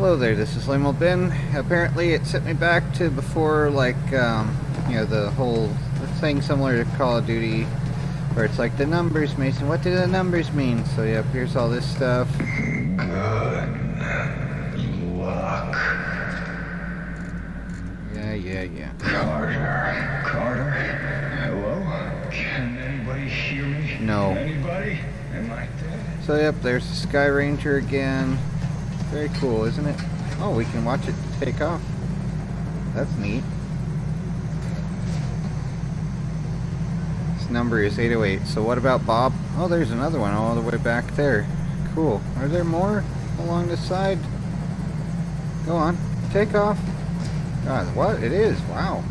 Hello there, this is Lame Old Ben. Apparently it sent me back to before, like, you know, the whole thing similar to Call of Duty, where it's like the numbers, Mason. What do the numbers mean? So, yep, here's all this stuff. Good luck. Yeah. Carter? Hello? Can anybody hear me? No. Anybody? Am I dead? So, yep, there's the Sky Ranger again. Very cool, isn't it? Oh, we can watch it take off. That's neat. This number is 808. So what about Bob? Oh, there's another one all the way back there. Cool. Are there more along the side? Go on. Take off. God, what? It is. Wow.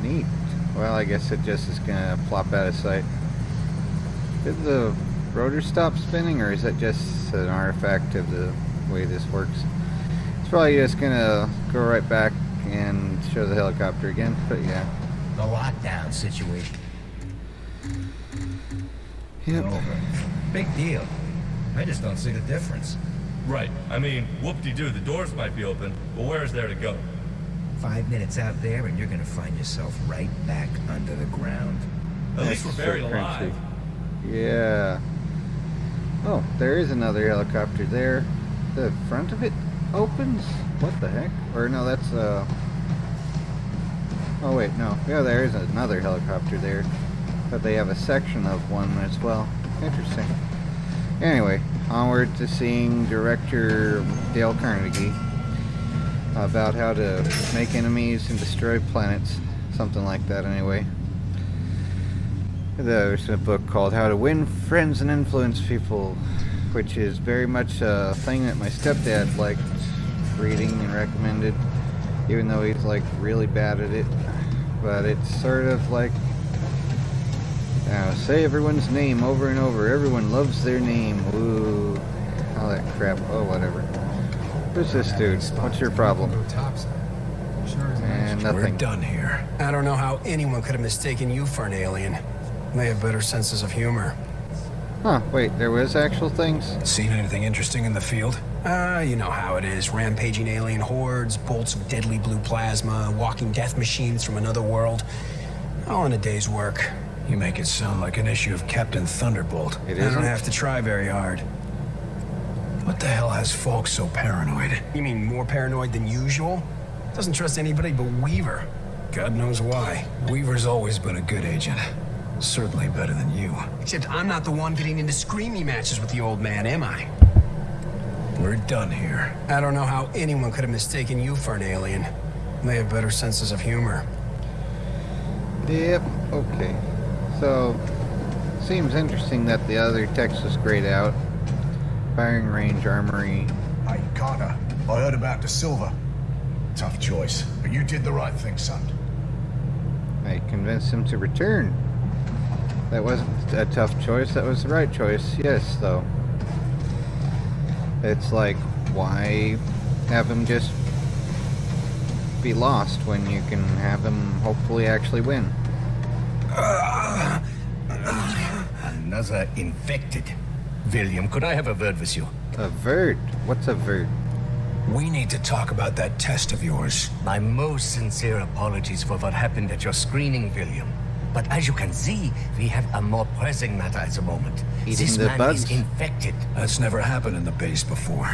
Neat. Well, I guess it just is gonna plop out of sight. Did the rotor stop spinning, or is that just an artifact of the way this works? It's probably just gonna go right back and show the helicopter again, but yeah. The lockdown situation. Yep. Over. Big deal. I just don't see the difference. Right. I mean, whoop-de-doo, the doors might be open, but where is there to go? 5 minutes out there and you're gonna find yourself right back under the ground. At least we're buried alive. Yeah. Oh, there is another helicopter there. The front of it opens? What the heck? Or no, that's oh wait, no. Yeah, there is another helicopter there. But they have a section of one as well. Interesting. Anyway, onward to seeing director Dale Carnegie about how to make enemies and destroy planets. Something like that anyway. There's a book called How to Win Friends and Influence People, which is very much a thing that my stepdad liked reading and recommended, even though he's like really bad at it. But it's sort of like, say everyone's name over and over. Everyone loves their name. Woo. All that crap. Oh, whatever. Who's this dude? What's your problem? And nothing. We're done here. I don't know how anyone could have mistaken you for an alien. They have better senses of humor. Huh, wait, there was actual things? Seen anything interesting in the field? You know how it is. Rampaging alien hordes, bolts of deadly blue plasma, walking death machines from another world. All in a day's work. You make it sound like an issue of Captain Thunderbolt. It I isn't? don't have to try very hard. What the hell has folks so paranoid? You mean more paranoid than usual? Doesn't trust anybody but Weaver. God knows why. Weaver's always been a good agent. Certainly better than you. Except I'm not the one getting into screamy matches with the old man, am I? We're done here. I don't know how anyone could have mistaken you for an alien. They have better senses of humor. Yep, okay. So, seems interesting that the other text was grayed out. Firing range, armory. Hey, Carter, I heard about the silver. Tough choice, but you did the right thing, son. I convinced him to return. That wasn't a tough choice, that was the right choice. Yes, though. It's like, why have him just be lost when you can have him hopefully actually win? Another infected. William, could I have a word with you? A vert? What's a vert? We need to talk about that test of yours. My most sincere apologies for what happened at your screening, William. But as you can see, we have a more pressing matter at the moment. Eating This the man bugs? is infected. That's never happened in the base before.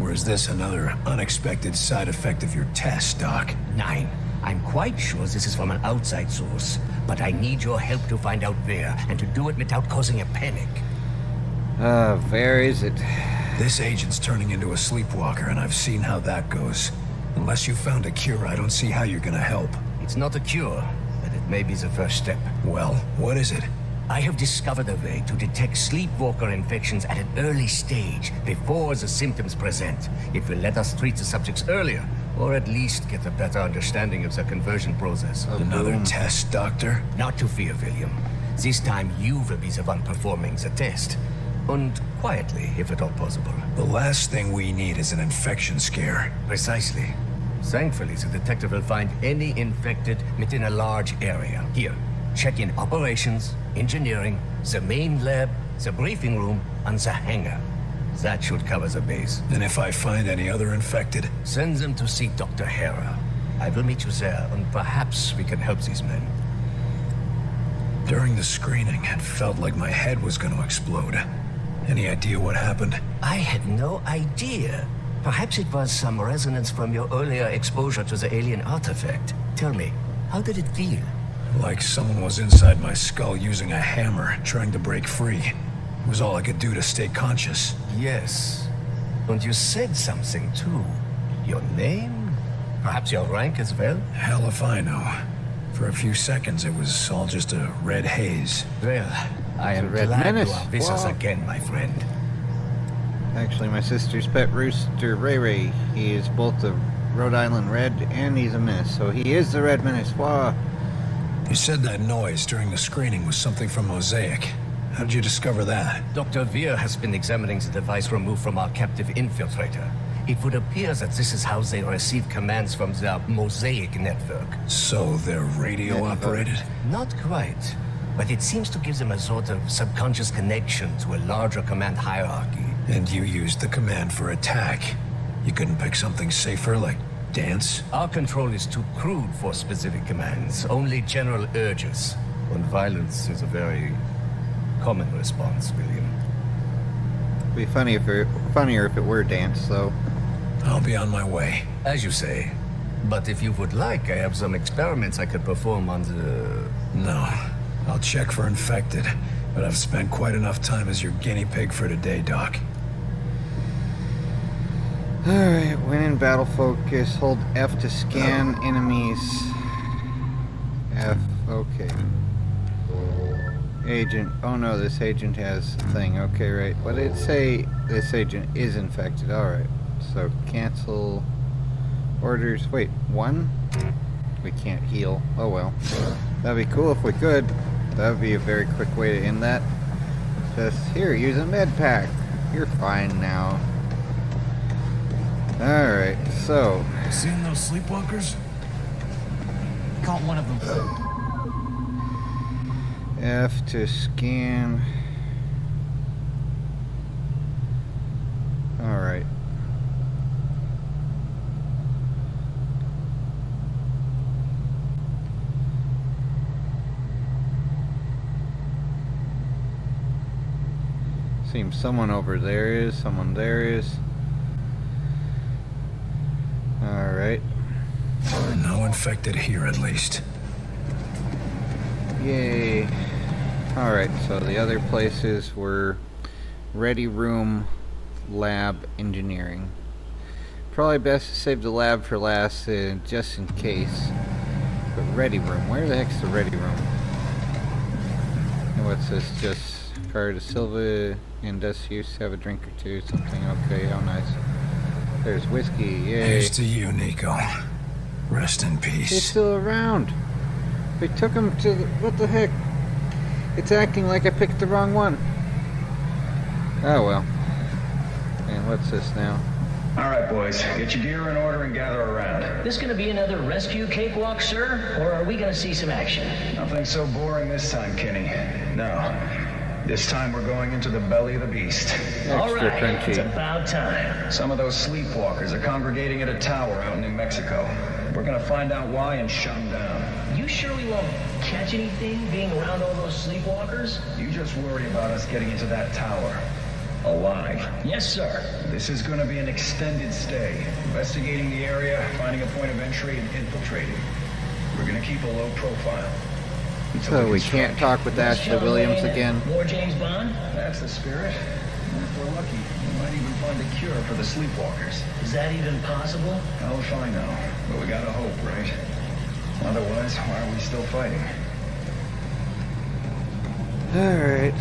Or is this another unexpected side effect of your test, Doc? Nine. I'm quite sure this is from an outside source, but I need your help to find out where, and to do it without causing a panic. Where is it? This agent's turning into a sleepwalker, and I've seen how that goes. Unless you found a cure, I don't see how you're gonna help. It's not a cure, but it may be the first step. Well, what is it? I have discovered a way to detect sleepwalker infections at an early stage, before the symptoms present. It will let us treat the subjects earlier, or at least get a better understanding of the conversion process. Another test, Doctor? Not to fear, William. This time you will be the one performing the test. And quietly, if at all possible. The last thing we need is an infection scare. Precisely. Thankfully, the detective will find any infected within a large area. Here, check in operations, engineering, the main lab, the briefing room, and the hangar. That should cover the base. And if I find any other infected? Send them to see Dr. Hera. I will meet you there, and perhaps we can help these men. During the screening, it felt like my head was going to explode. Any idea what happened? I had no idea. Perhaps it was some resonance from your earlier exposure to the alien artifact. Tell me, how did it feel? Like someone was inside my skull using a hammer, trying to break free. It was all I could do to stay conscious. Yes. And you said something, too. Your name? Perhaps your rank as well? Hell if I know. For a few seconds, it was all just a red haze. Well, I am Red glad Menace. you are with us Wow. again, my friend. Actually, my sister's pet rooster, Ray Ray. He is both the Rhode Island Red and he's a menace. So he is the Red Menace. Wow. You said that noise during the screening was something from Mosaic. How did you discover that? Dr. Veer has been examining the device removed from our captive infiltrator. It would appear that this is how they receive commands from their Mosaic network. So they're radio operated? Not quite, but it seems to give them a sort of subconscious connection to a larger command hierarchy. And you used the command for attack. You couldn't pick something safer, like dance? Our control is too crude for specific commands, only general urges. And violence is a very common response, William. It'd be funnier if it were dance, though. I'll be on my way. As you say. But if you would like, I have some experiments I could perform on the... No. I'll check for infected, but I've spent quite enough time as your guinea pig for today, Doc. Alright, when in battle focus, hold F to scan enemies. F, okay. Agent, oh no, this agent has a thing, okay, right. What did it say? This agent is infected, alright. So, cancel orders, wait, 1? We can't heal, oh well. That'd be cool if we could. That'd be a very quick way to end that. Just, here, use a med pack. You're fine now. Alright, so... Seeing those sleepwalkers? Caught one of them. F to scan. Alright. Seems someone over there is, someone there is. Alright. No infected here, at least. Yay. Alright, so the other places were Ready Room, Lab, Engineering. Probably best to save the lab for last, just in case. But Ready Room, where the heck's the Ready Room? And what's this? Just prior to Silva and Dust used to have a drink or two, something. Okay, how nice. There's whiskey, yay. Here's to you, Nico. Rest in He's peace. still around. They took him to the... What the heck? It's acting like I picked the wrong one. Oh well. And what's this now? All right, boys, get your gear in order and gather around. This gonna be another rescue cakewalk, sir? Or are we gonna see some action? Nothing so boring this time, Kenny. No. This time we're going into the belly of the beast. All Extra right, crunchy. it's about time. Some of those sleepwalkers are congregating at a tower out in New Mexico. We're gonna find out why and shut them down. You sure we won't catch anything being around all those sleepwalkers? You just worry about us getting into that tower alive. Yes, sir. This is gonna be an extended stay. Investigating the area, finding a point of entry, and infiltrating. We're gonna keep a low profile. Until So we can can't strike. talk with Ashley Williams again. More James Bond? That's the spirit. And if we're lucky, we might even find a cure for the sleepwalkers. Is that even possible? Hell if I know. But we gotta hope, right? Otherwise, why are we still fighting? Alright.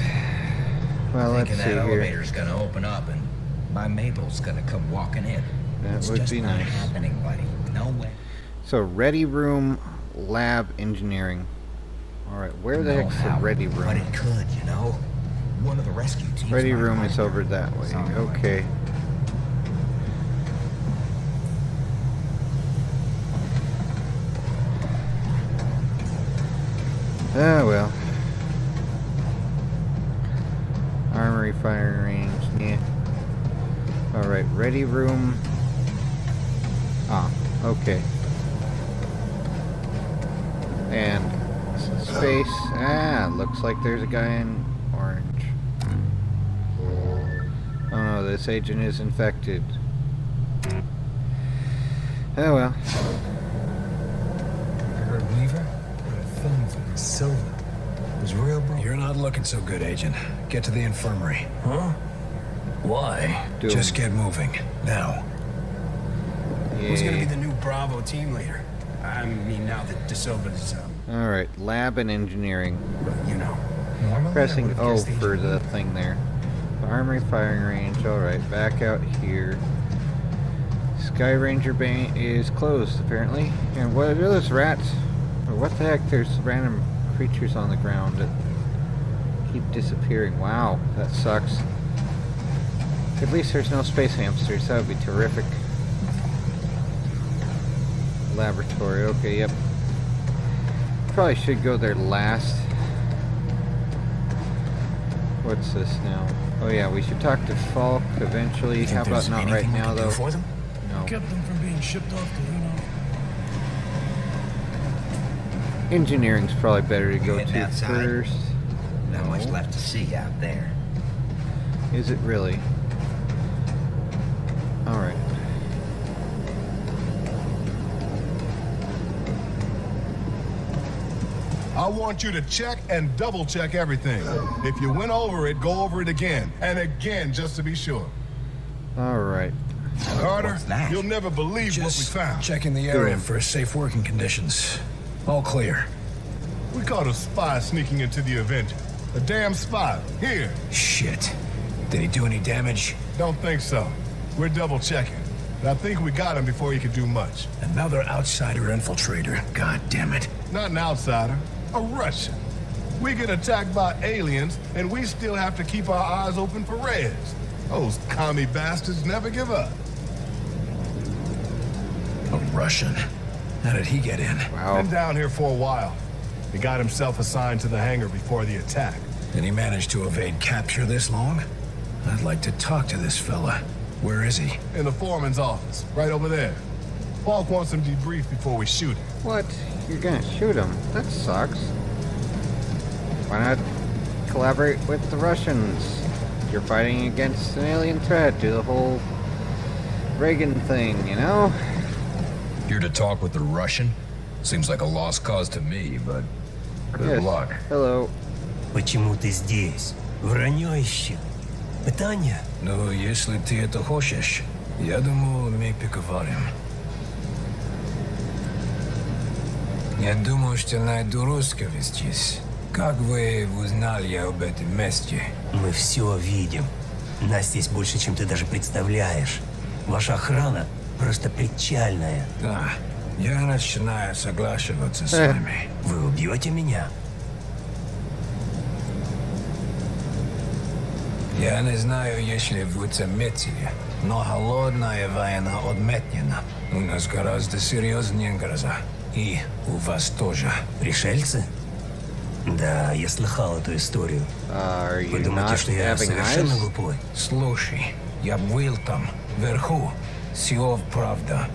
Well, let's see Thinking that here. elevator's gonna open up and my Mabel's gonna come walking in. That It's would just be not nice. happening, buddy. No way. So, Ready Room, Lab, Engineering. Alright, where the No heck's how, the Ready But Room? it could, you know. One of the rescue teams. Ready might Room find is it. over that way. Sounds like Okay. Oh well. Armory firing range, yeah. Alright, ready room. Ah, okay. And space. Ah, looks like there's a guy in orange. Oh no, this agent is infected. Oh well. Heard Weaver? Got a film from Silva. It was real, bro. You're not looking so good, Agent. Get to the infirmary. Huh? Why? Just get moving. Now. Who's gonna be Yeah. the new Bravo team leader? I mean, now that De Silva's, Alright, lab and engineering. you know. Normally, I Pressing would've O guessed for Agent the Weaver. thing there. Armory firing range. Alright, back out here. Sky Ranger Bane is closed, apparently. And what are those rats? Or what the heck? There's random creatures on the ground that keep disappearing. Wow, that sucks. At least there's no space hamsters. That would be terrific. Laboratory. Okay, yep. Probably should go there last. What's this now? Oh yeah, we should talk to Falk eventually. How about not right now, though? For them? No. Kept them from being shipped off to, Engineering's probably better to go Heading to outside? first. Not much left to see out there. Is it really? Alright. I want you to check and double check everything. If you went over it, go over it again. And again, just to be sure. Alright. Carter, What's that? you'll never believe what we Just found. checking the area for safe working conditions. All clear. We caught a spy sneaking into the Avenger. A damn spy. Here. Shit. Did he do any damage? Don't think so. We're double checking. But I think we got him before he could do much. Another outsider infiltrator. God damn it. Not an outsider, a Russian. We get attacked by aliens, and we still have to keep our eyes open for Reds. Those commie bastards never give up. A Russian? How did he get in? Wow. Been down here for a while. He got himself assigned to the hangar before the attack. Did he manage to evade capture this long? I'd like to talk to this fella. Where is he? In the foreman's office, right over there. Falk wants him debriefed before we shoot him. What? You're gonna shoot him? That sucks. Why not collaborate with the Russians? You're fighting against an alien threat. Do the whole Reagan thing, you know? Here to talk with the Russian? Seems like a lost cause to me, but good Yes. luck. Hello. Почему ты здесь? Вранье ищи. Пытание? Ну, если ты это хочешь, я думаю, мы поговорим. Я думаю, что найду русского здесь. Как вы узнали об этом месте? Мы все видим. Нас здесь больше, чем ты даже представляешь. Ваша охрана просто печальная. Да, я начинаю соглашиваться с вами. Вы убьете меня? Я не знаю, если вы заметили, но холодная война отметнена. У нас гораздо серьезнее гроза. И у вас тоже. Пришельцы? Да, я слыхал эту историю. Are Вы you думаете, not что я having совершенно eyes? глупой? Слушай, я был там, вверху. Все правда.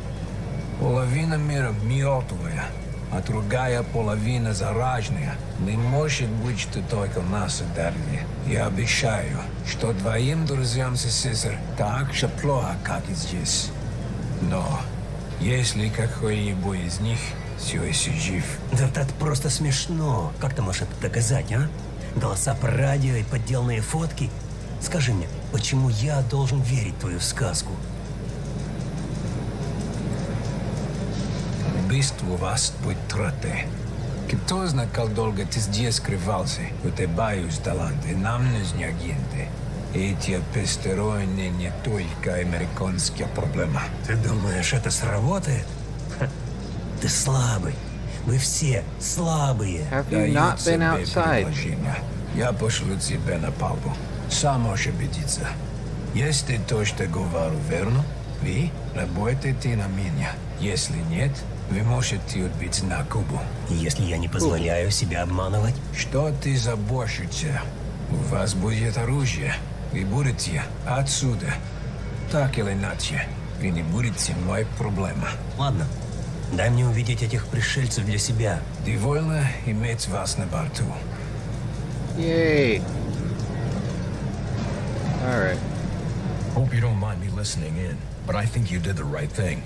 Половина мира мертвая, а другая половина зараженная. Не может быть, что только нас ударили. Я обещаю, что твоим друзьям сестер так же плохо, как и здесь. Но если какой-нибудь из них все еще жив, Да это просто смешно. Как ты можешь это доказать, а? Голоса по радио и подделанные фотки? Скажи мне, почему я должен верить в твою сказку? убийство вас будет траты. Кто знает, как долго ты здесь скрывался? У тебя есть таланты, нам нужны агенты. Эти пестероны не только американская проблема. Ты думаешь, это сработает? Ха, ты слабый. Вы все слабые. Have you not Даю been тебе outside? предложение. Я пошлю тебя на палубу. Сам можешь убедиться. Если то, что говорю, верно, вы работаете на меня. Если нет, вы можете отбить на Кубу. Если я не позволяю себя обманывать? Что ты заботишься? У вас будет оружие. Вы будете отсюда. Так или иначе, вы не будете моя проблема. Ладно, дай мне увидеть этих пришельцев для себя. Довольно иметь вас на борту. Yay. Alright. Hope you don't mind me listening in, but I think you did the right thing.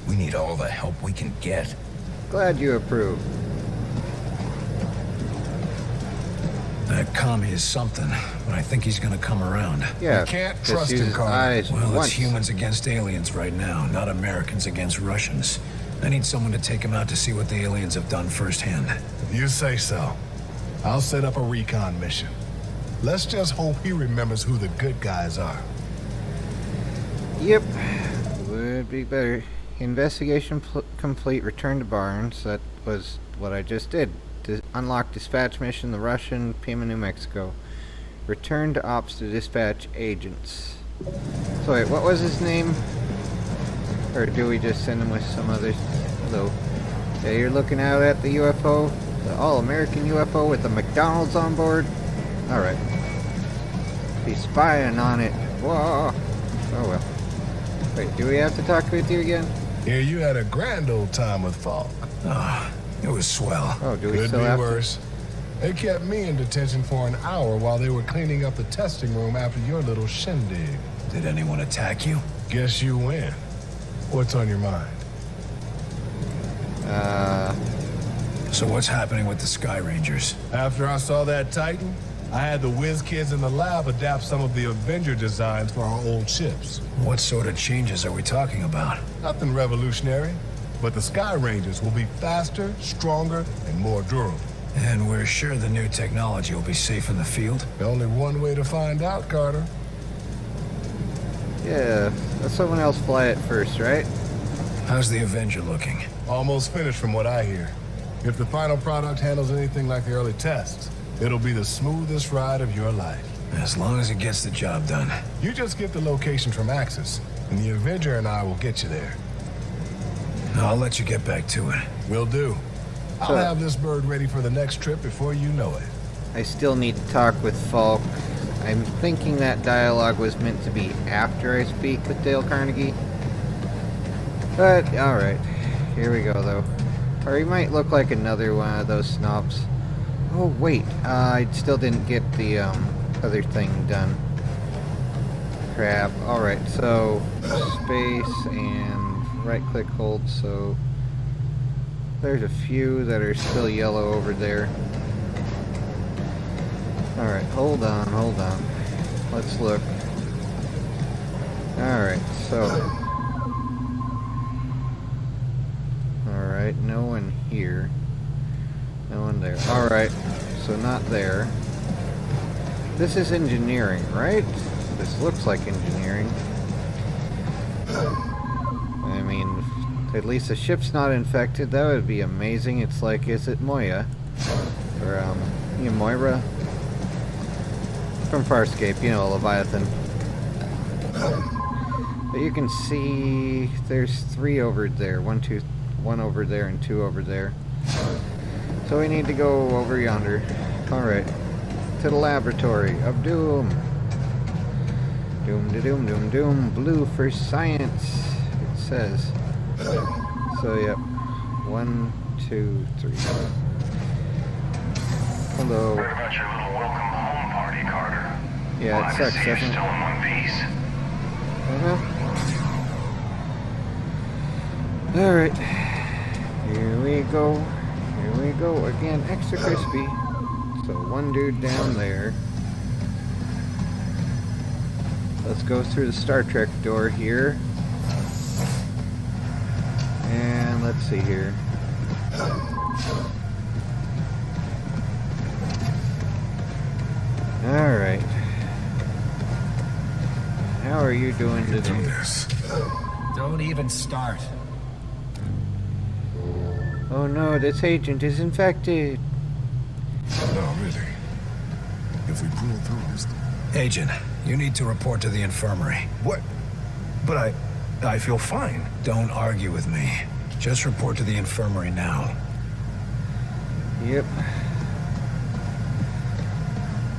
We need all the help we can get. Glad you approve. That commie is something, but I think he's gonna come around. Yeah, You can't just trust use him, his Carter. eyes Well, once. it's humans against aliens right now, not Americans against Russians. I need someone to take him out to see what the aliens have done firsthand. You say so. I'll set up a recon mission. Let's just hope he remembers who the good guys are. Yep, would be better. Investigation complete. Return to Barnes. That was what I just did. Unlock dispatch mission, the Russian, Pima, New Mexico. Return to ops to dispatch agents. So wait, what was his name? Or do we just send him with some other... Hello. Yeah, you're looking out at the UFO? The all-American UFO with the McDonald's on board? Alright. Be spying on it. Whoa. Oh well. Wait, do we have to talk with you again? Here, you had a grand old time with Falk. Ah, it was swell. Oh, do we Could still be have worse. They kept me in detention for an hour while they were cleaning up the testing room after your little shindig. Did anyone attack you? Guess you win. What's on your mind? So what's happening with the Sky Rangers? After I saw that Titan, I had the whiz kids in the lab adapt some of the Avenger designs for our old ships. What sort of changes are we talking about? Nothing revolutionary, but the Sky Rangers will be faster, stronger, and more durable. And we're sure the new technology will be safe in the field? Only one way to find out, Carter. Yeah, let someone else fly it first, right? How's the Avenger looking? Almost finished from what I hear. If the final product handles anything like the early tests, it'll be the smoothest ride of your life. As long as it gets the job done. You just get the location from Axis, and the Avenger and I will get you there. I'll let you get back to it. Will do. I'll So- have this bird ready for the next trip before you know it. I still need to talk with Falk. I'm thinking that dialogue was meant to be after I speak with Dale Carnegie. But, alright. Here we go, though. Or he might look like another one of those snobs. Oh, wait. I still didn't get the other thing done. Crap. Alright, so space and right-click hold, so there's a few that are still yellow over there. Alright, hold on. Let's look. Alright, so... Alright, no one here. No one there. Alright, so not there. This is engineering, right? This looks like engineering. I mean, at least the ship's not infected. That would be amazing. It's like, is it Moya? Or, Moira? From Farscape, you know, Leviathan. But you can see there's 3 over there. 1 over there and 2 over there. So we need to go over yonder. Alright. To the laboratory of doom. Doom, doom, doom. Blue for science, it says. So, yep. 1, 2, 3. Hello. Heard about your little welcome home party, Carter. Yeah, it sucks, You're doesn't it? still in one piece. Alright. Here we go. Here we go again. Extra crispy. So one dude down there. Let's go through the Star Trek door here. And let's see here. Alright. How are you doing today? Don't even start. Oh no, this agent is infected. No, really. If we pull through this... Agent, you need to report to the infirmary. What? But I feel fine. Don't argue with me. Just report to the infirmary now. Yep.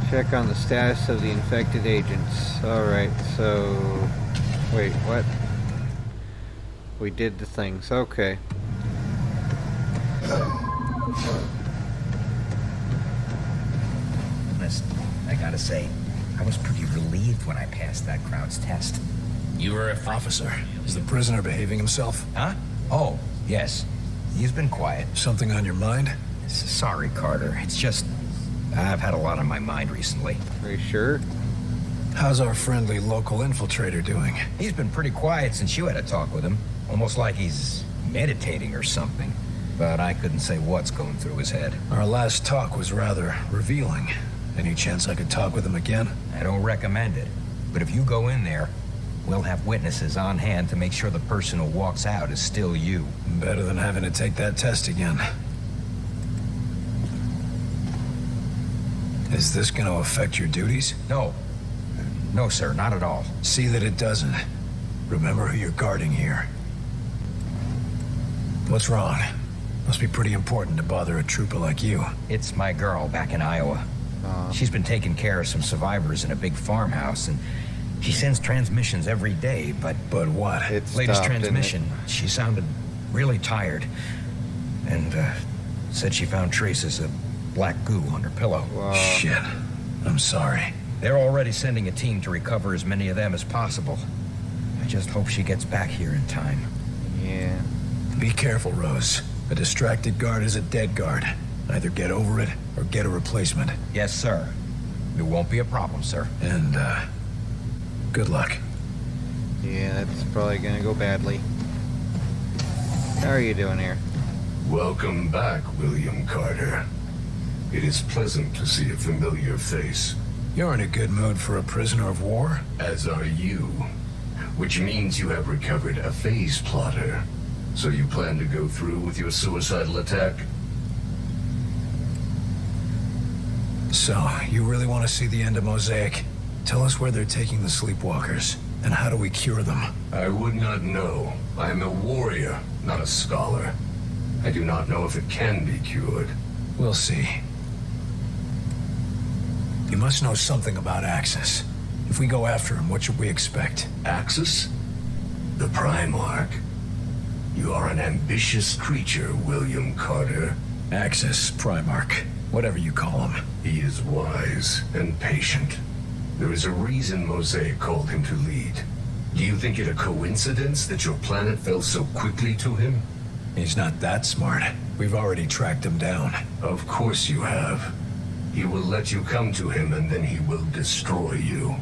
Check on the status of the infected agents. Alright, so... Wait, what? We did the things. Okay. Honest, I gotta say, I was pretty relieved when I passed that crowd's test. You were an officer. Is the prisoner behaving himself? Huh? Oh, yes. He's been quiet. Something on your mind? Sorry, Carter. It's just... I've had a lot on my mind recently. Are you sure? How's our friendly local infiltrator doing? He's been pretty quiet since you had a talk with him. Almost like he's meditating or something. But I couldn't say what's going through his head. Our last talk was rather revealing. Any chance I could talk with him again? I don't recommend it. But if you go in there, we'll have witnesses on hand to make sure the person who walks out is still you. Better than having to take that test again. Is this going to affect your duties? No. No, sir, not at all. See that it doesn't. Remember who you're guarding here. What's wrong? Must be pretty important to bother a trooper like you. It's my girl back in Iowa. She's been taking care of some survivors in a big farmhouse, and she sends transmissions every day, but... But what? Latest transmission, she sounded really tired, and said she found traces of black goo on her pillow. Shit. I'm sorry. They're already sending a team to recover as many of them as possible. I just hope she gets back here in time. Yeah. Be careful, Rose. A distracted guard is a dead guard. Either get over it or get a replacement. Yes, sir. It won't be a problem, sir. And, good luck. Yeah, that's probably gonna go badly. How are you doing here? Welcome back, William Carter. It is pleasant to see a familiar face. You're in a good mood for a prisoner of war? As are you. Which means you have recovered a phase plotter. So you plan to go through with your suicidal attack? So, you really want to see the end of Mosaic? Tell us where they're taking the sleepwalkers, and how do we cure them? I would not know. I am a warrior, not a scholar. I do not know if it can be cured. We'll see. You must know something about Axis. If we go after him, what should we expect? Axis? The Primarch. You are an ambitious creature, William Carter. Axis, Primarch, whatever you call him. He is wise and patient. There is a reason Mosaic called him to lead. Do you think it a coincidence that your planet fell so quickly to him? He's not that smart. We've already tracked him down. Of course you have. He will let you come to him and then he will destroy you.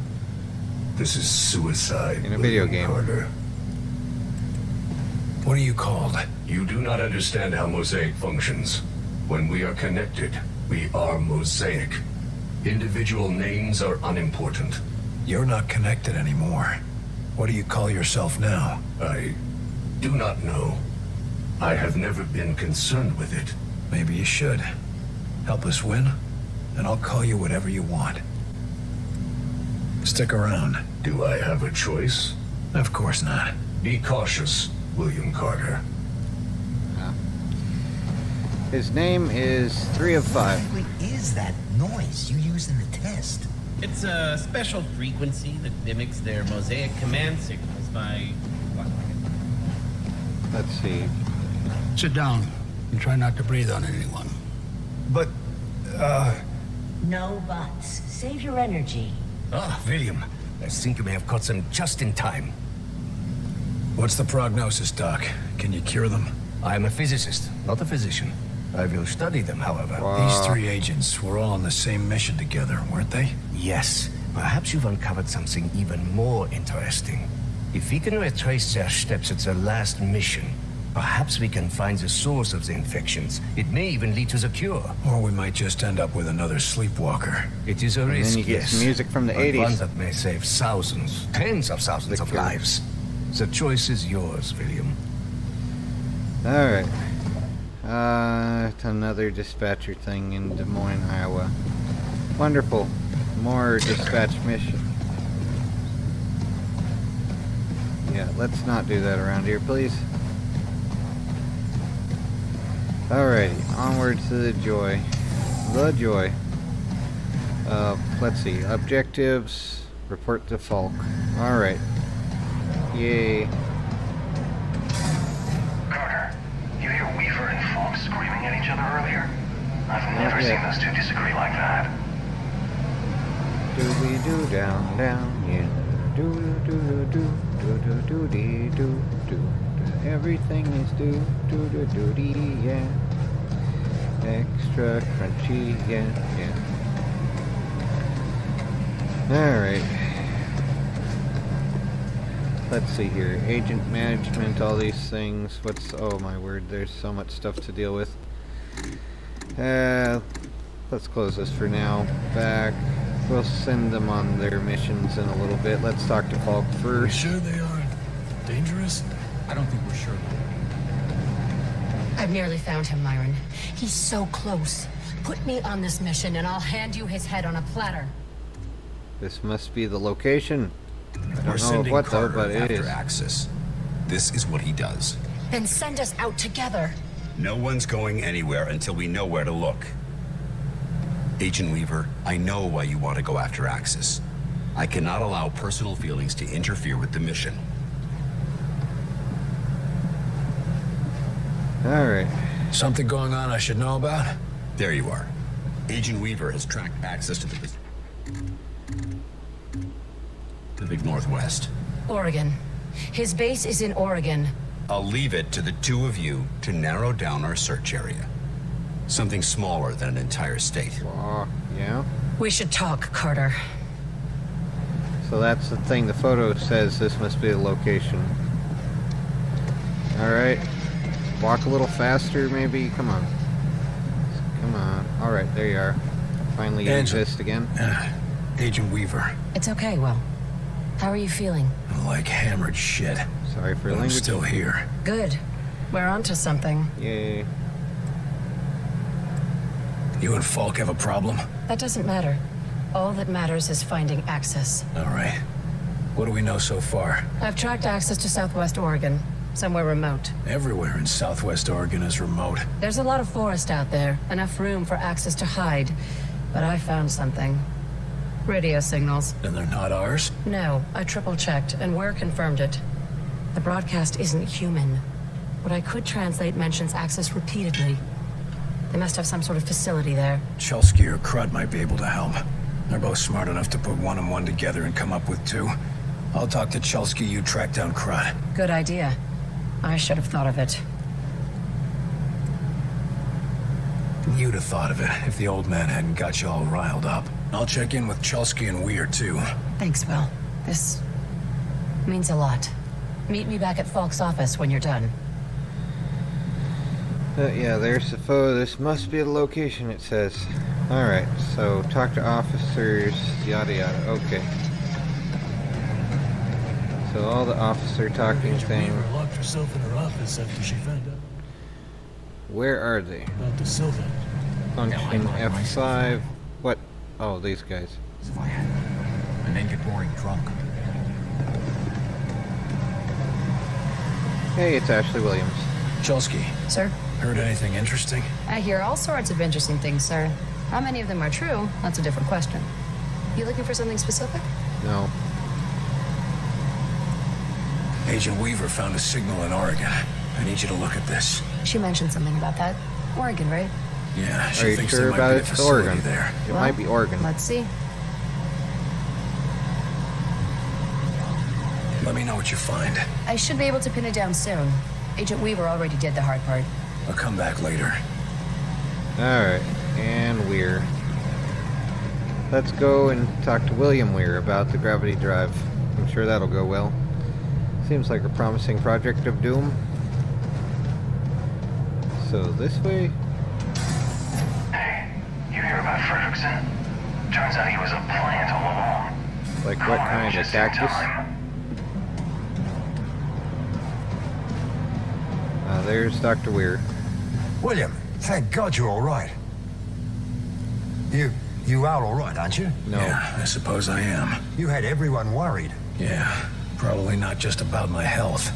This is suicide, In a video William game. Carter. What are you called? You do not understand how Mosaic functions. When we are connected, we are Mosaic. Individual names are unimportant. You're not connected anymore. What do you call yourself now? I do not know. I have never been concerned with it. Maybe you should. Help us win, and I'll call you whatever you want. Stick around. Do I have a choice? Of course not. Be cautious, William Carter. His name is 3 of 5. What is that noise you use in the test? It's a special frequency that mimics their Mosaic command signals by... Let's see. Sit down and try not to breathe on anyone. But, No buts. Save your energy. Ah, William. I think you may have caught them just in time. What's the prognosis, Doc? Can you cure them? I am a physicist, not a physician. I will study them, however. These 3 agents were all on the same mission together, weren't they? Yes. Perhaps you've uncovered something even more interesting. If we can retrace their steps at their last mission, perhaps we can find the source of the infections. It may even lead to the cure. Or we might just end up with another sleepwalker. It is a And risk, then you get yes. some music from the but 80s. one that may save thousands, tens of thousands of lives. The choice is yours, William. Alright. It's another dispatcher thing in Des Moines, Iowa. Wonderful. More dispatch mission. Yeah, let's not do that around here, please. Alrighty, onward to the joy. The joy. Let's see. Objectives. Report to Falk. Alright. Yay. Carter, you hear Weaver and Falk screaming at each other earlier? I've never seen those two disagree like that. Doobie doo down, down, yeah. Doo doo doo doo doo doo doo dee doo doo. Everything is doo doo doo doo dee, yeah. Extra crunchy, yeah, yeah. Alright. Let's see here. Agent management, all these things. What's... oh my word, there's so much stuff to deal with. Let's close this for now. Back. We'll send them on their missions in a little bit. Let's talk to Falk first. Sure they aren't dangerous? I don't think we're sure. I've nearly found him, Myron. He's so close. Put me on this mission and I'll hand you his head on a platter. This must be the location. I We're don't know sending what though, Carter but it after is. Axis. This is what he does. Then send us out together. No one's going anywhere until we know where to look. Agent Weaver, I know why you want to go after Axis. I cannot allow personal feelings to interfere with the mission. Alright. Something going on I should know about? There you are. Agent Weaver has tracked access to the Pacific Northwest. Oregon. His base is in Oregon. I'll leave it to the two of you to narrow down our search area. Something smaller than an entire state. Yeah? We should talk, Carter. So that's the thing. The photo says this must be the location. Alright. Walk a little faster, maybe? Come on. Come on. Alright, there you are. Finally you exist again. Agent Weaver. It's okay, Will. How are you feeling? I'm like hammered shit. Sorry for but I'm language. still here. Good. We're onto something. Yay. You and Falk have a problem? That doesn't matter. All that matters is finding access. All right. What do we know so far? I've tracked access to Southwest Oregon. Somewhere remote. Everywhere in Southwest Oregon is remote. There's a lot of forest out there. Enough room for access to hide. But I found something. Radio signals. And they're not ours? No, I triple-checked, and Ware confirmed it. The broadcast isn't human. What I could translate mentions access repeatedly. They must have some sort of facility there. Chelsky or Crud might be able to help. They're both smart enough to put one and one together and come up with two. I'll talk to Chelsky, you track down Crud. Good idea. I should have thought of it. You'd have thought of it if the old man hadn't got you all riled up. I'll check in with Chelsky and Weir, too. Thanks, Will. This means a lot. Meet me back at Falk's office when you're done. Yeah, there's the photo. This must be the location, it says. Alright, so talk to officers, yada yada. Okay. So all the officer talking thing. Weaver locked herself in her office after she found out Where are they? about the Silva. Function F5. What? Oh, these guys. And then get boring drunk. Hey, it's Ashley Williams. Chelsky. Sir? Heard anything interesting? I hear all sorts of interesting things, sir. How many of them are true? That's a different question. You looking for something specific? No. Agent Weaver found a signal in Oregon. I need you to look at this. She mentioned something about that. Oregon, right? Yeah, Are she you thinks sure there might about be it? a It's facility Oregon. there. It might be Oregon. Let's see. Let me know what you find. I should be able to pin it down soon. Agent Weaver already did the hard part. I'll come back later. Alright, and Weir. Let's go and talk to William Weir about the gravity drive. I'm sure that'll go well. Seems like a promising project of doom. So this way? Hey, you hear about Fredrickson? Turns out he was a plant all along. Like what kind of Just in cactus? time. There's Dr. Weir. William, thank God you're all right. You are all right, aren't you? No. Yeah, I suppose I am. You had everyone worried. Yeah, probably not just about my health.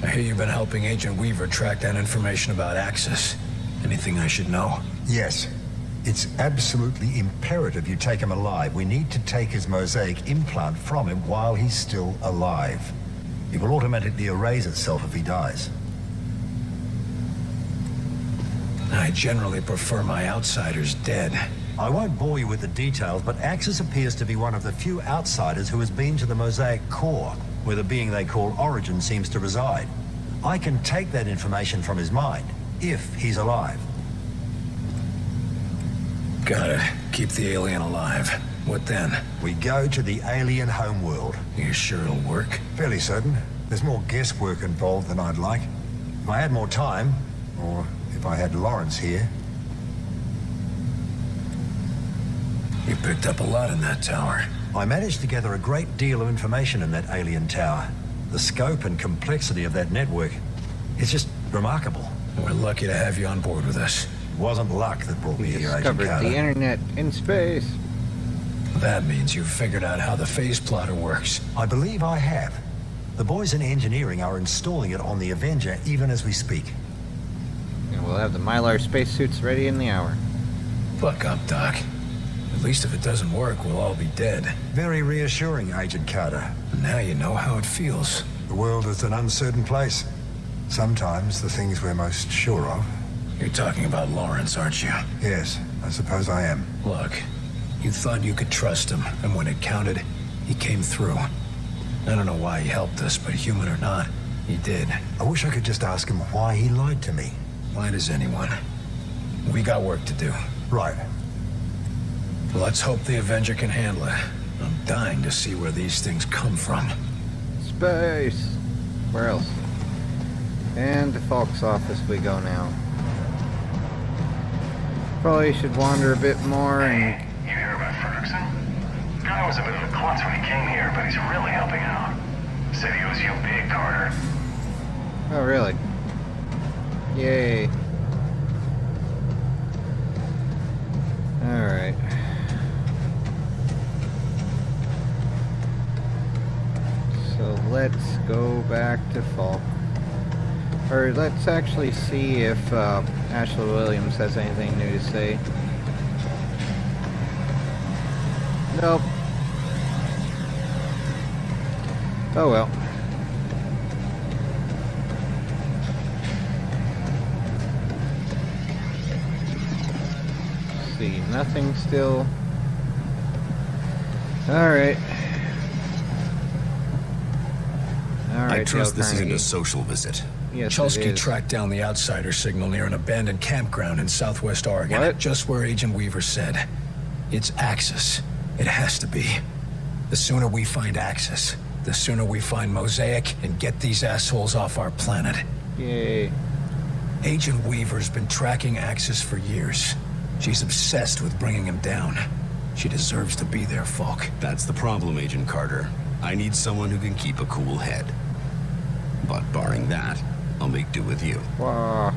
I hear you've been helping Agent Weaver track down information about Axis. Anything I should know? Yes. It's absolutely imperative you take him alive. We need to take his mosaic implant from him while he's still alive. It will automatically erase itself if he dies. I generally prefer my outsiders dead. I won't bore you with the details, but Axis appears to be one of the few outsiders who has been to the Mosaic core, where the being they call Origin seems to reside. I can take that information from his mind, if he's alive. Got it. Keep the alien alive. What then? We go to the alien homeworld. You sure it'll work? Fairly certain. There's more guesswork involved than I'd like. If I had more time, or if I had Lawrence here. You picked up a lot in that tower. I managed to gather a great deal of information in that alien tower. The scope and complexity of that network, it's just remarkable. We're lucky to have you on board with us. It wasn't luck that brought me here, Agent Discovered Carter. the internet in space. That means you've figured out how the phase plotter works. I believe I have. The boys in engineering are installing it on the Avenger even as we speak. And we'll have the Mylar spacesuits ready in the hour. Buck up, Doc. At least if it doesn't work, we'll all be dead. Very reassuring, Agent Carter. Now you know how it feels. The world is an uncertain place. Sometimes the things we're most sure of. You're talking about Lawrence, aren't you? Yes, I suppose I am. Look, you thought you could trust him, and when it counted, he came through. I don't know why he helped us, but human or not, he did. I wish I could just ask him why he lied to me. Why does anyone? We got work to do. Right. Let's hope the Avenger can handle it. I'm dying to see where these things come from. Space! Where else? And to Falk's office we go now. Probably should wander a bit more and... You hear about Ferguson? Guy was a bit of a klutz when he came here, but he's really helping out. Said he owes you big, Carter. Oh, really? Yay. Alright. So let's go back to Falk. Or let's actually see if Ashley Williams has anything new to say. Nope. Oh well. See, nothing still. Alright. I trust this isn't a social visit. Yes, Chelsky tracked down the outsider signal near an abandoned campground in southwest Oregon. What? Just where Agent Weaver said. It's Axis. It has to be. The sooner we find Axis, the sooner we find Mosaic and get these assholes off our planet. Yay. Agent Weaver's been tracking Axis for years. She's obsessed with bringing him down. She deserves to be there, Falk. That's the problem, Agent Carter. I need someone who can keep a cool head. But barring that, I'll make do with you. Wow.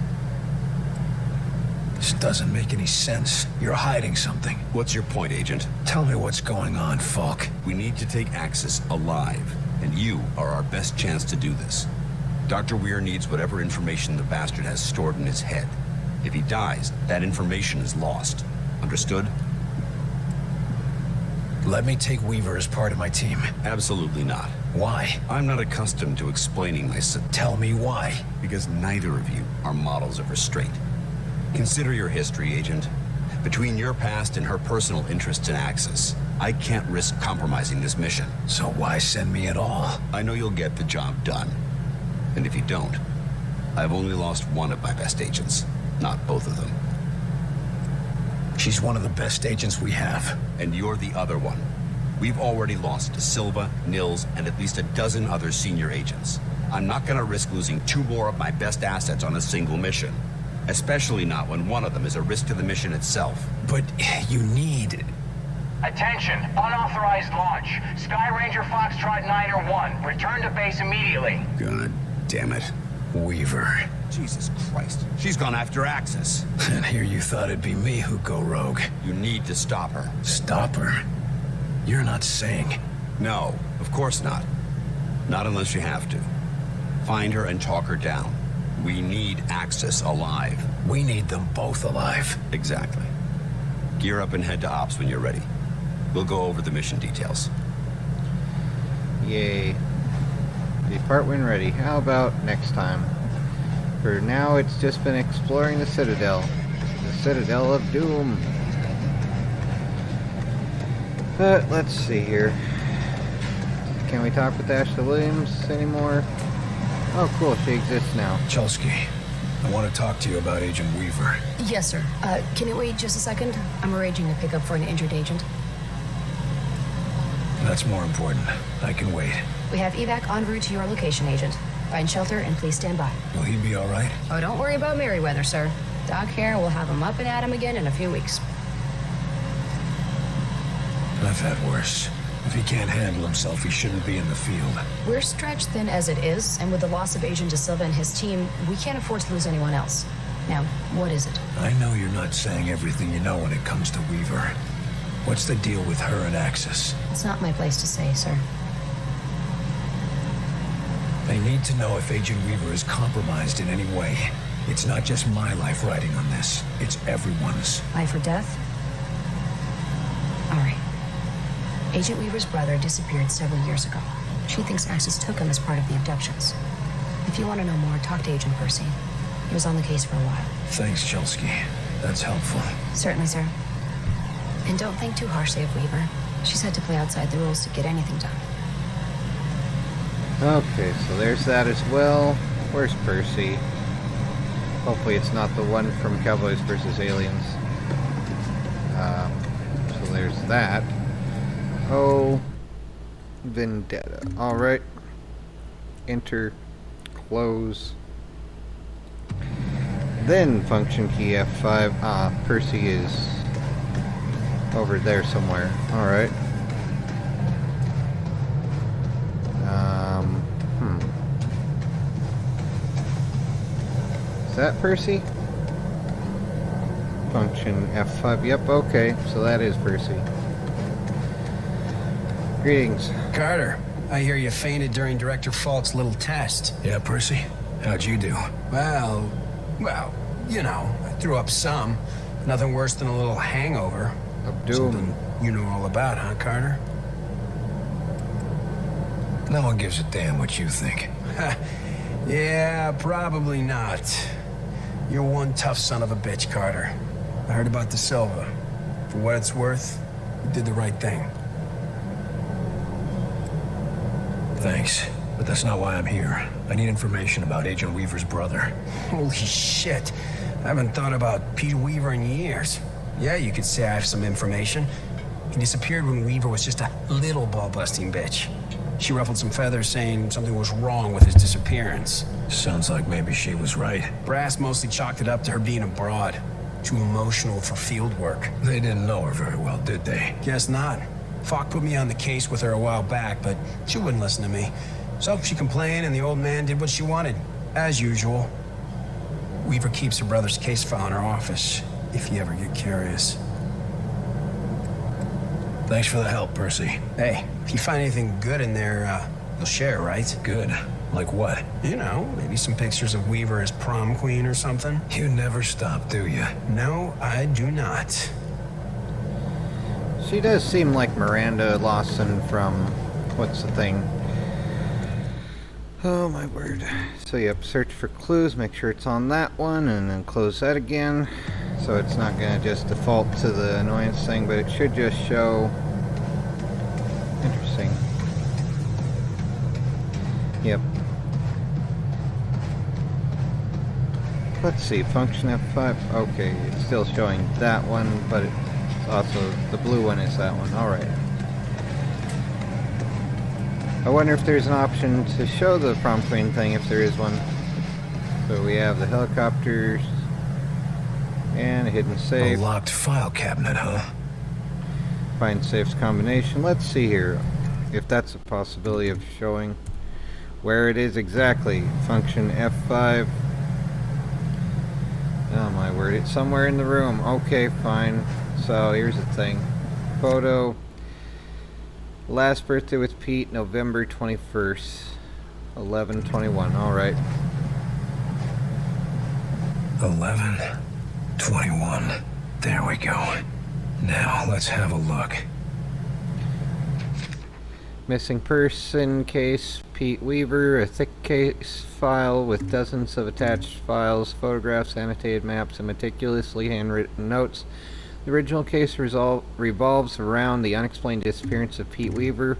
This doesn't make any sense. You're hiding something. What's your point, Agent? Tell me what's going on, Falk. We need to take Axis alive, and you are our best chance to do this. Dr. Weir needs whatever information the bastard has stored in his head. If he dies, that information is lost. Understood? Let me take Weaver as part of my team. Absolutely not. Why? I'm not accustomed to explaining myself. Tell me why. Because neither of you are models of restraint. Consider your history, Agent. Between your past and her personal interests in Axis, I can't risk compromising this mission. So why send me at all? I know you'll get the job done. And if you don't, I've only lost one of my best agents, not both of them. She's one of the best agents we have. And you're the other one. We've already lost to Silva, Nils, and at least a dozen other senior agents. I'm not gonna risk losing 2 more of my best assets on a single mission. Especially not when one of them is a risk to the mission itself. But you need... Attention! Unauthorized launch. Sky Ranger Foxtrot 9-1. Return to base immediately. God damn it. Weaver. Jesus Christ. She's gone after Axis. And here you thought it'd be me who'd go rogue. You need to stop her. Stop her? You're not saying... No, of course not. Not unless you have to. Find her and talk her down. We need Axis alive. We need them both alive. Exactly. Gear up and head to Ops when you're ready. We'll go over the mission details. Yay. Depart when ready. How about next time? For now, it's just been exploring the Citadel. The Citadel of Doom. But, let's see here. Can we talk with Ashley Williams anymore? Oh, cool. She exists now. Chelsky, I want to talk to you about Agent Weaver. Yes, sir. Can it wait just a second? I'm arranging to pick up for an injured agent. That's more important. I can wait. We have evac en route to your location, Agent. Find shelter and please stand by. Will he be all right? Oh, don't worry about Merryweather, sir. Doc here will have him up and at him again in a few weeks. I've had worse. If he can't handle himself, he shouldn't be in the field. We're stretched thin as it is, and with the loss of Agent De Silva and his team, we can't afford to lose anyone else. Now, what is it? I know you're not saying everything you know when it comes to Weaver. What's the deal with her and Axis? It's not my place to say, sir. They need to know if Agent Weaver is compromised in any way. It's not just my life riding on this. It's everyone's. Life or death? All right. Agent Weaver's brother disappeared several years ago. She thinks Axis took him as part of the abductions. If you want to know more, talk to Agent Percy. He was on the case for a while. Thanks, Chelsky. That's helpful. Certainly, sir. And don't think too harshly of Weaver. She's had to play outside the rules to get anything done. Okay, so there's that as well. Where's Percy? Hopefully it's not the one from Cowboys vs. Aliens. So there's that. Oh, Vendetta. Alright. Enter. Close. Then function key F5. Percy is over there somewhere. Alright. Is that Percy? Function F5. Yep, okay. So that is Percy. Greetings. Carter, I hear you fainted during Director Falk's little test. Yeah, Percy? How'd you do? Well, you know, I threw up some. Nothing worse than a little hangover. Of doom. Something you know all about, huh, Carter? No one gives a damn what you think. Yeah, probably not. You're one tough son of a bitch, Carter. I heard about De Silva. For what it's worth, you did the right thing. Thanks, but that's not why I'm here. I need information about Agent Weaver's brother. Holy shit. I haven't thought about Pete Weaver in years. Yeah, you could say I have some information. He disappeared when Weaver was just a little ball-busting bitch. She ruffled some feathers saying something was wrong with his disappearance. Sounds like maybe she was right. Brass mostly chalked it up to her being abroad. Too emotional for field work. They didn't know her very well, did they? Guess not. Falk put me on the case with her a while back, but she wouldn't listen to me. So she complained, and the old man did what she wanted. As usual. Weaver keeps her brother's case file in her office, if you ever get curious. Thanks for the help, Percy. Hey, if you find anything good in there, you'll share, right? Good. Like what? You know, maybe some pictures of Weaver as prom queen or something. You never stop, do you? No, I do not. She does seem like Miranda Lawson from... what's the thing? Oh my word. So yep, search for clues, make sure it's on that one, and then close that again. So it's not going to just default to the annoyance thing, but it should just show... Interesting. Yep. Let's see, function F5. Okay, it's still showing that one, but it's also the blue one is that one. Alright. I wonder if there's an option to show the prom queen thing, if there is one. So we have the helicopters and a hidden safe. A locked file cabinet, huh? Find safe's combination. Let's see here if that's a possibility of showing where it is exactly. Function F5. Oh my word, it's somewhere in the room. Okay, fine. So here's the thing. Photo. Last birthday with Pete, November 21st. 11/21. Alright. 11/21. There we go. Now, let's have a look. Missing person case, Pete Weaver, a thick case file with dozens of attached files, photographs, annotated maps, and meticulously handwritten notes. The original case revolves around the unexplained disappearance of Pete Weaver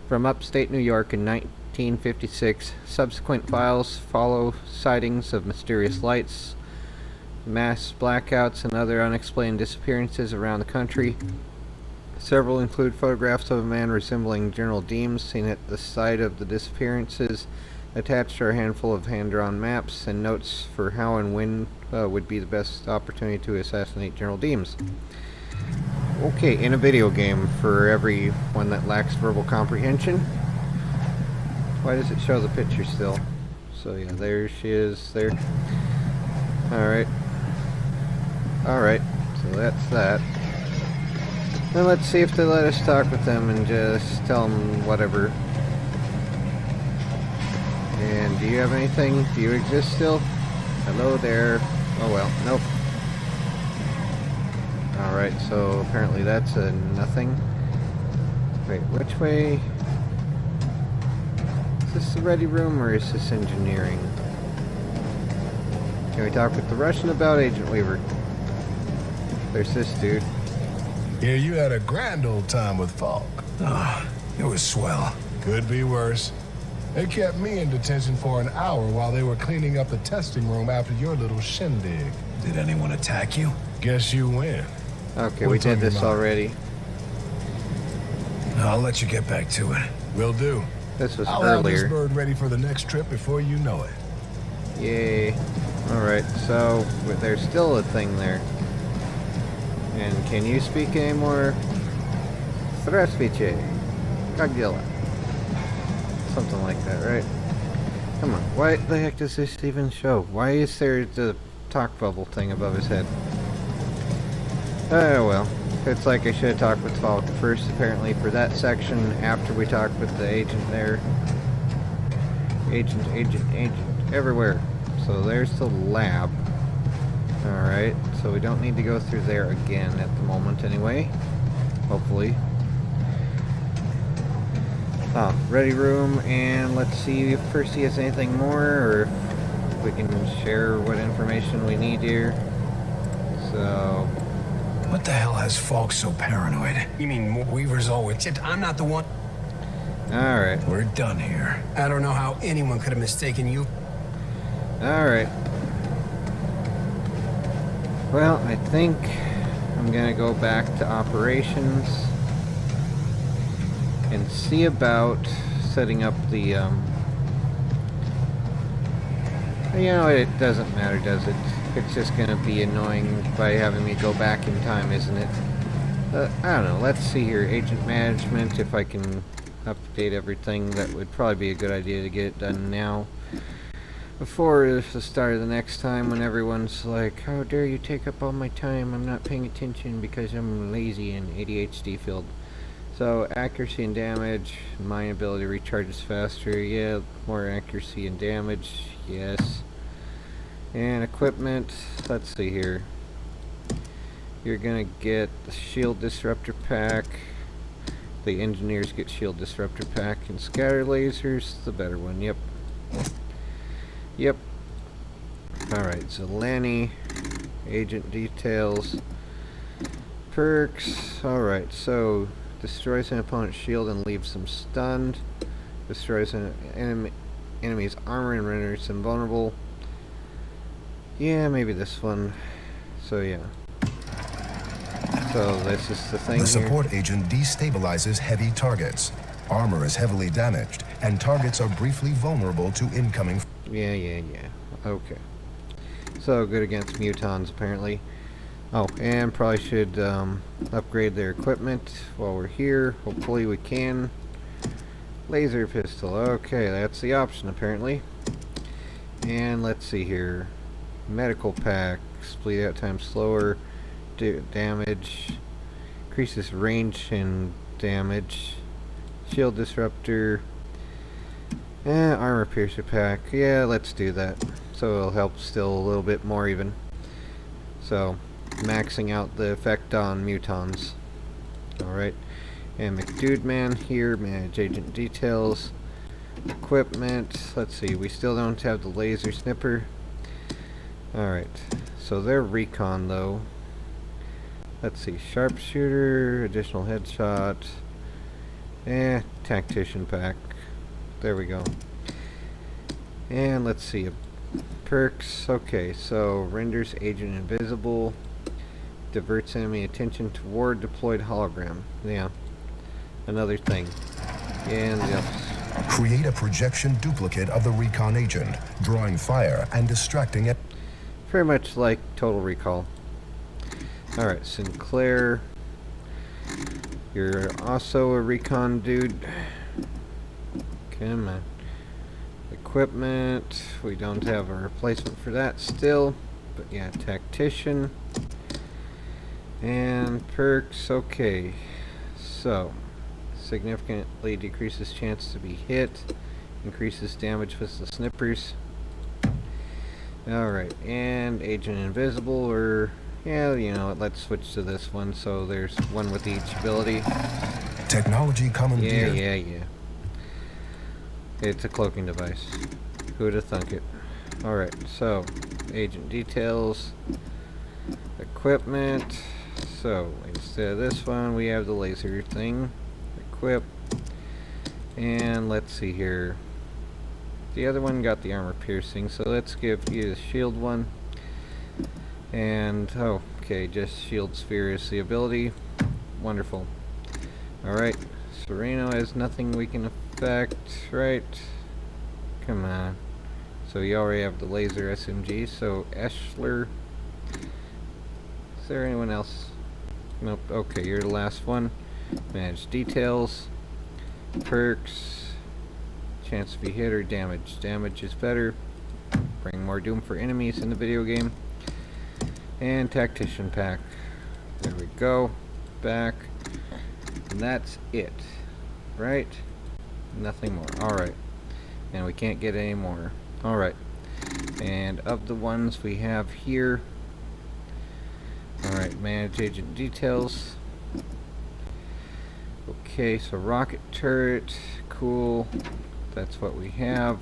from upstate New York in 1956. Subsequent files follow sightings of mysterious lights, mass blackouts, and other unexplained disappearances around the country. Several include photographs of a man resembling General Deems seen at the site of the disappearances. Attached are a handful of hand-drawn maps and notes for how and when would be the best opportunity to assassinate General Deems. Okay, in a video game, for everyone that lacks verbal comprehension. Why does it show the picture still? So yeah, there she is there. Alright. Alright, so that's that. Now let's see if they let us talk with them and just tell them whatever. And do you have anything? Do you exist still? Hello there. Oh well, nope. Alright, so apparently that's a nothing. Wait, which way? Is this the ready room or is this engineering? Can we talk with the Russian about Agent Weaver? There's this dude. Yeah, you had a grand old time with Falk. Ah, it was swell. Could be worse. They kept me in detention for an hour while they were cleaning up the testing room after your little shindig. Did anyone attack you? Guess you win. Okay, we did this already. I'll let you get back to it. Will do. This was I'll have this earlier. bird ready for the next trip before you know it. Yay. Alright, so there's still a thing there. And can you speak anymore? Здравствуйте. Как дела? Something like that, right? Come on, why the heck does this even show? Why is there the talk bubble thing above his head? Oh well. It's like I should have talked with Falk first, apparently, for that section, after we talked with the agent there. Agent, everywhere. So there's the lab. Alright, so we don't need to go through there again at the moment anyway. Hopefully. Ready room, and let's see if Percy has anything more, or if we can share what information we need here. So... What the hell has Falk so paranoid? You mean Weaver's always... I'm not the one... Alright. We're done here. I don't know how anyone could have mistaken you. Alright. Well, I think I'm gonna go back to operations and see about setting up the, you know, it doesn't matter, does it? It's just gonna be annoying by having me go back in time, isn't it? I don't know, let's see here. Agent management, if I can update everything, that would probably be a good idea to get it done now. Before the start of the next time, when everyone's like, how dare you take up all my time, I'm not paying attention because I'm lazy and ADHD filled. So, accuracy and damage, mine ability recharges faster, yeah, more accuracy and damage, yes. And equipment, let's see here. You're gonna get the shield disruptor pack. The engineers get shield disruptor pack, and scatter lasers, the better one, yep. Yep. Alright, so Lanny, agent details, perks. Alright, so destroys an opponent's shield and leaves them stunned. Destroys an enemy's armor and renders them vulnerable. Yeah, maybe this one. So yeah. So this is the thing. The support agent destabilizes heavy targets. Armor is heavily damaged, and targets are briefly vulnerable to incoming... Yeah. Okay. So good against mutons, apparently. Oh, and probably should upgrade their equipment while we're here. Hopefully we can. Laser pistol. Okay, that's the option, apparently. And let's see here. Medical pack. Bleed out time slower. Damage. Increases range and damage. Shield disruptor. Armor piercer pack. Yeah, let's do that. So it'll help still a little bit more even. So, maxing out the effect on mutons. Alright. And McDude Man here, manage agent details, equipment. Let's see, we still don't have the laser snipper. Alright, so they're recon though. Let's see, sharpshooter, additional headshot, tactician pack. There we go. And let's see, perks. Okay, so renders agent invisible, diverts enemy attention toward deployed hologram. Yeah, another thing. And yes. Create a projection duplicate of the recon agent, drawing fire and distracting it. Very much like Total Recall. Alright, Sinclair. You're also a recon dude. Come on. Equipment. We don't have a replacement for that still. But yeah, tactician. And perks. Okay. So, significantly decreases chance to be hit. Increases damage with the snippers. Alright, and Agent Invisible, or, yeah, you know what, let's switch to this one, so there's one with each ability. Technology commandeered. Yeah. It's a cloaking device. Who'd have thunk it? Alright, so, agent details, equipment. So, instead of this one, we have the laser thing. Equip. And let's see here. The other one got the armor piercing, so let's give you the shield one. And, oh, okay, just shield sphere is the ability. Wonderful. Alright, Sereno has nothing we can affect, right? Come on. So you already have the laser SMG, so Eschler. Is there anyone else? Nope, okay, you're the last one. Manage details. Perks. Chance to be hit or damaged. Damage is better. Bring more doom for enemies in the video game. And tactician pack. There we go. Back. And that's it. Right? Nothing more. Alright. And we can't get any more. Alright. And of the ones we have here. Alright, manage agent details. Okay, so rocket turret. Cool. That's what we have.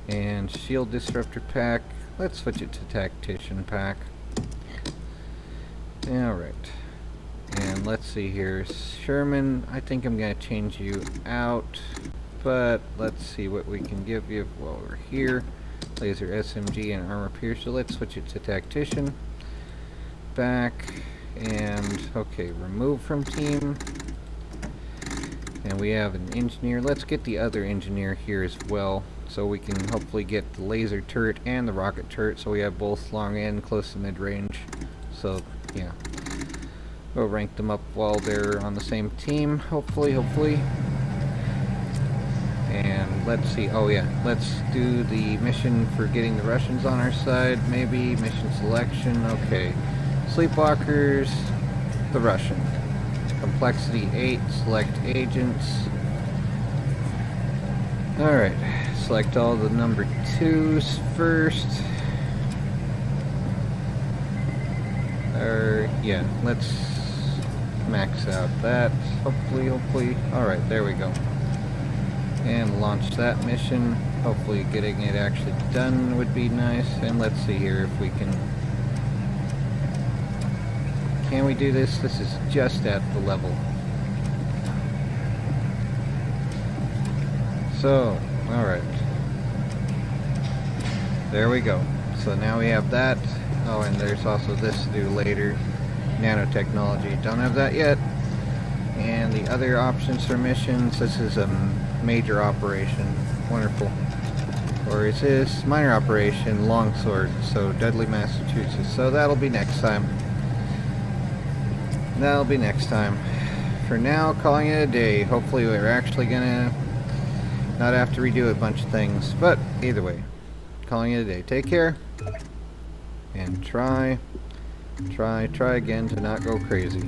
And shield disruptor pack. Let's switch it to tactician pack. Alright. And let's see here. Sherman, I think I'm going to change you out. But let's see what we can give you while we're here. Laser SMG and armor pierce. So let's switch it to tactician. Back. And, okay, remove from team. And we have an engineer. Let's get the other engineer here as well, so we can hopefully get the laser turret and the rocket turret, so we have both long and close to mid-range. So, yeah. We'll rank them up while they're on the same team, hopefully. And let's see. Oh, yeah. Let's do the mission for getting the Russians on our side, maybe. Mission selection. Okay. Sleepwalkers. The Russian. Complexity 8, select agents. Alright, select all the number 2s first. Yeah, let's max out that, hopefully. Alright, there we go. And launch that mission. Hopefully getting it actually done would be nice. And let's see here if we can... Can we do this? This is just at the level. So, alright. There we go. So now we have that. Oh, and there's also this to do later. Nanotechnology. Don't have that yet. And the other options for missions. This is a major operation. Wonderful. Or is this minor operation? Longsword. So Dudley, Massachusetts. So that'll be next time. That'll be next time. For now, calling it a day. Hopefully we're actually gonna not have to redo a bunch of things. But either way, calling it a day. Take care. And try again to not go crazy.